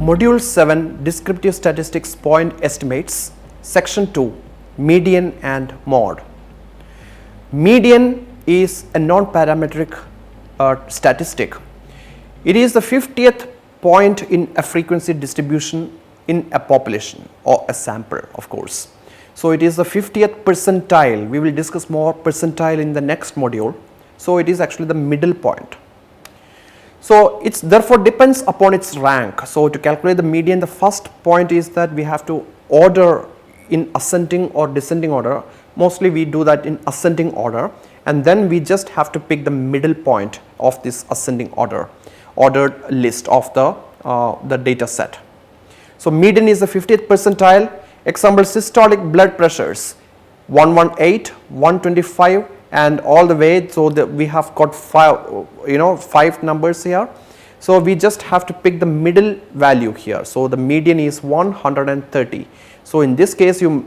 Module 7 Descriptive Statistics Point Estimates, Section 2 Median and Mode. Median is a non-parametric statistic. It is the 50th point in a frequency distribution in a population or a sample, of course. So, it is the 50th percentile. We will discuss more percentile in the next module. So, it is actually the middle point. So, it therefore depends upon its rank. So, to calculate the median, the first point is that we have to order in ascending or descending order. Mostly we do that in ascending order, and then we just have to pick the middle point of this ascending ordered list of the data set. So, median is the 50th percentile. Example, systolic blood pressures 118, 125 and all the way. So, we have got five numbers here. So, we just have to pick the middle value here. So, the median is 130. So, in this case you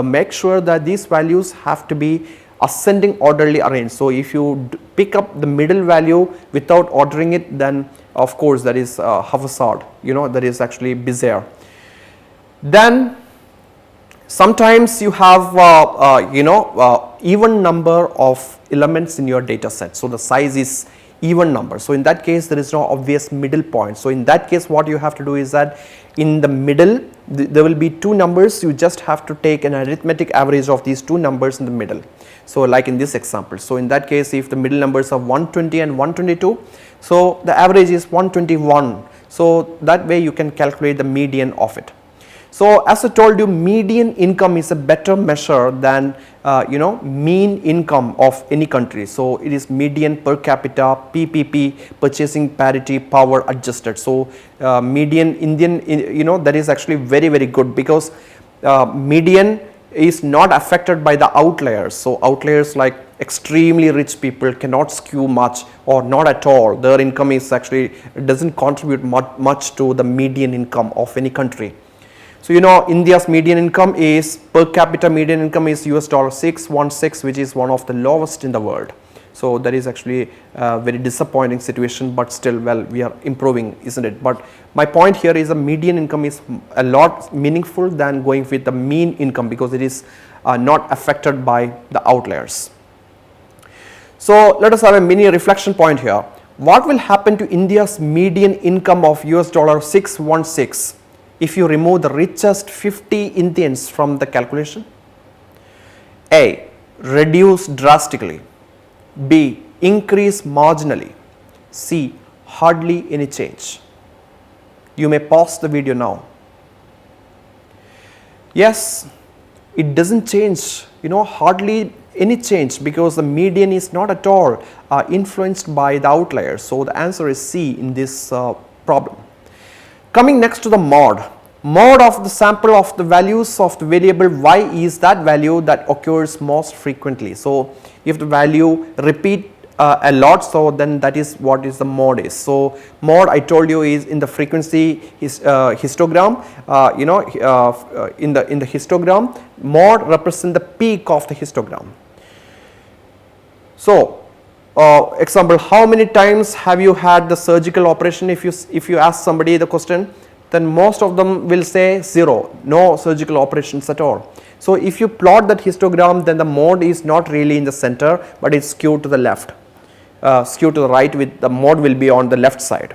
make sure that these values have to be ascending orderly arranged. So, if you pick up the middle value without ordering it, then of course that is haphazard, that is actually bizarre. Then sometimes you have even number of elements in your data set. So, the size is even number. So, in that case there is no obvious middle point. So, in that case what you have to do is that in the middle there will be two numbers. You just have to take an arithmetic average of these two numbers in the middle. So, like in this example. So, in that case if the middle numbers are 120 and 122, so the average is 121. So, that way you can calculate the median of it. So, as I told you, median income is a better measure than mean income of any country. So, it is median per capita, PPP, purchasing parity, power adjusted. So, median Indian, that is actually very, very good, because median is not affected by the outliers. So, outliers like extremely rich people cannot skew much or not at all. Their income is actually does not contribute much to the median income of any country. So, India's median income is, per capita median income is $616, which is one of the lowest in the world. So, that is actually a very disappointing situation, but still, well, we are improving, isn't it? But my point here is the median income is a lot meaningful than going with the mean income, because it is not affected by the outliers. So, let us have a mini reflection point here. What will happen to India's median income of $616 if you remove the richest 50 Indians from the calculation? A. Reduce drastically. B. Increase marginally. C. Hardly any change. You may pause the video now. Yes, it doesn't change, hardly any change, because the median is not at all influenced by the outliers. So, the answer is C in this problem. Coming next to the mode. Mode of the sample of the values of the variable y is that value that occurs most frequently. So, if the value repeat a lot, so then that is what is the mode is. So, mode I told you is in the frequency histogram, in the histogram, mode represent the peak of the histogram. So, example, how many times have you had the surgical operation? If you ask somebody the question, then most of them will say 0, no surgical operations at all. So, if you plot that histogram, then the mode is not really in the center, but it's skewed to the left, skewed to the right, with the mode will be on the left side.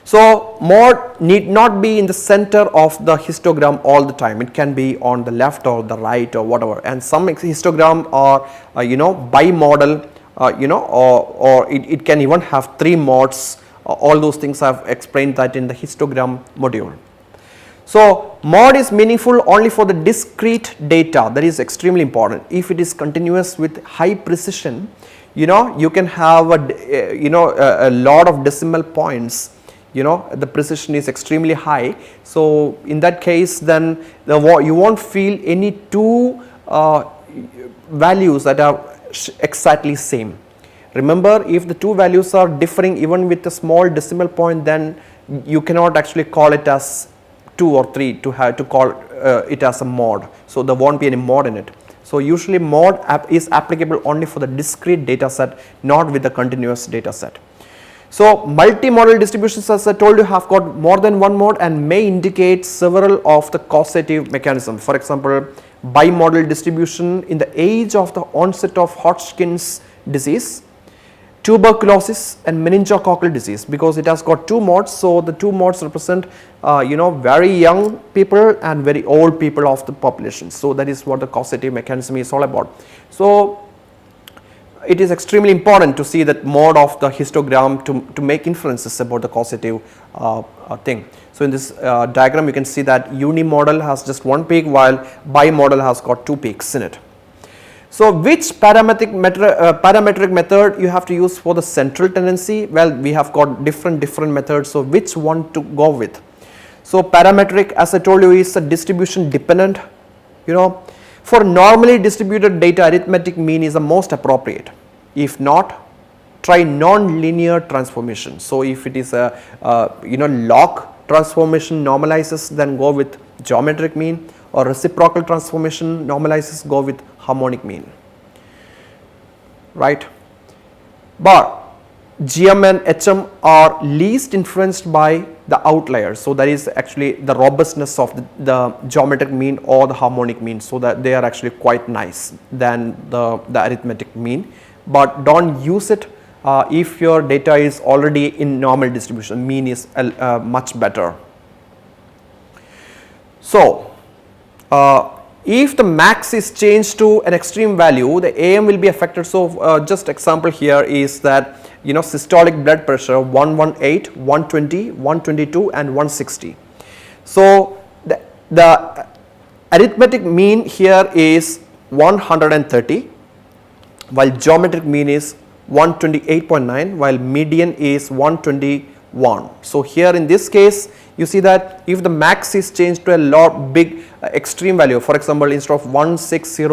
So, mode need not be in the center of the histogram all the time. It can be on the left or the right or whatever, and some histogram are bimodal, or it can even have 3 modes. All those things I have explained that in the histogram module. So, mode is meaningful only for the discrete data. That is extremely important. If it is continuous with high precision, you can have a lot of decimal points. The precision is extremely high. So, in that case, then you won't feel any two values that are exactly same. Remember, if the two values are differing even with a small decimal point, then you cannot actually call it as 2 or 3 to have to call it as a mode. So, there won't be any mode in it. So, usually mode is applicable only for the discrete data set, not with the continuous data set. So multimodal distributions, as I told you, have got more than one mode and may indicate several of the causative mechanisms. For example, bimodal distribution in the age of the onset of Hodgkin's disease, tuberculosis and meningococcal disease, because it has got two modes. So the two modes represent very young people and very old people of the population. So that is what the causative mechanism is all about. So it is extremely important to see that mode of the histogram to make inferences about the causative thing. So in this diagram you can see that unimodal has just one peak while bimodal has got two peaks in it. So which parametric method you have to use for the central tendency? Well, we have got different methods, so which one to go with? So parametric, as I told you, is a distribution dependent. For normally distributed data, arithmetic mean is the most appropriate. If not, try non-linear transformation. So if it is a log transformation normalizes, then go with geometric mean, or reciprocal transformation normalizes, go with harmonic mean, right? But GM and HM are least influenced by the outliers. So that is actually the robustness of the geometric mean or the harmonic mean, so that they are actually quite nice than the arithmetic mean. But don't use it if your data is already in normal distribution. Mean is much better. So if the max is changed to an extreme value, the AM will be affected. So just example here is that systolic blood pressure 118, 120, 122 and 160. So the arithmetic mean here is 130, while geometric mean is 128.9, while median is 121. So here in this case you see that if the max is changed to a big extreme value, for example, instead of 160,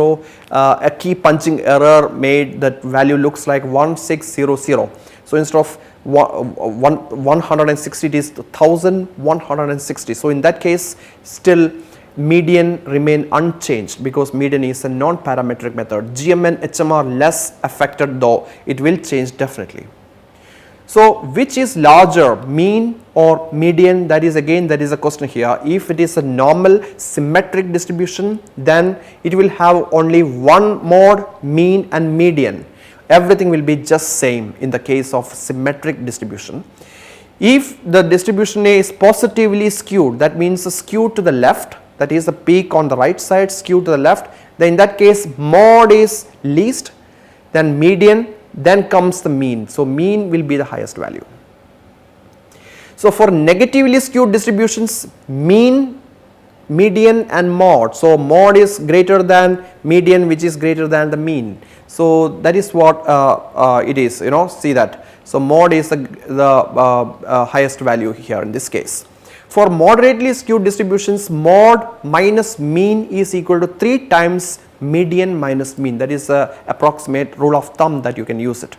a key punching error made that value looks like 1600. So instead of 160 it is 1160. So in that case still median remain unchanged, because median is a non-parametric method. GM and HM are less affected, though it will change definitely. So which is larger, mean or median? That is a question here. If it is a normal symmetric distribution, then it will have only one mode, mean and median. Everything will be just same in the case of symmetric distribution. If the distribution is positively skewed, that means skewed to the left, that is the peak on the right side skewed to the left, then in that case mode is least, then median, then comes the mean. So mean will be the highest value. So for negatively skewed distributions, mean, median and mode. So mode is greater than median, which is greater than the mean. So that is what it is, see that. So mode is the highest value here in this case. For moderately skewed distributions, mode minus mean is equal to 3 times median minus mean. That is a approximate rule of thumb that you can use it.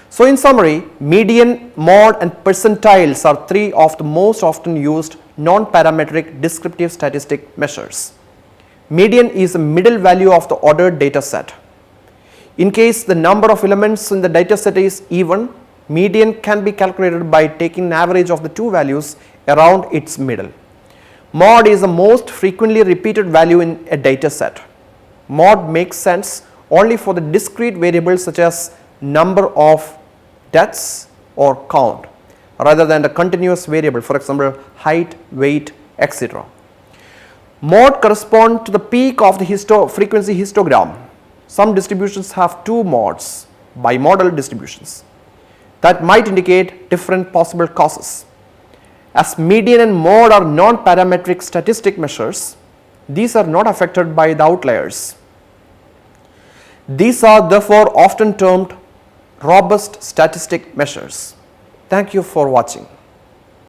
So in summary, median, mode and percentiles are 3 of the most often used non-parametric descriptive statistic measures. Median is the middle value of the ordered data set. In case the number of elements in the data set is even, median can be calculated by taking an average of the two values around its middle. Mode is the most frequently repeated value in a data set. Mode makes sense only for the discrete variables such as number of deaths or count, rather than the continuous variable, for example height, weight, etc. Mode correspond to the peak of the frequency histogram. Some distributions have two modes, bimodal distributions, that might indicate different possible causes. As median and mode are non-parametric statistic measures, these are not affected by the outliers. These are therefore often termed robust statistic measures. Thank you for watching.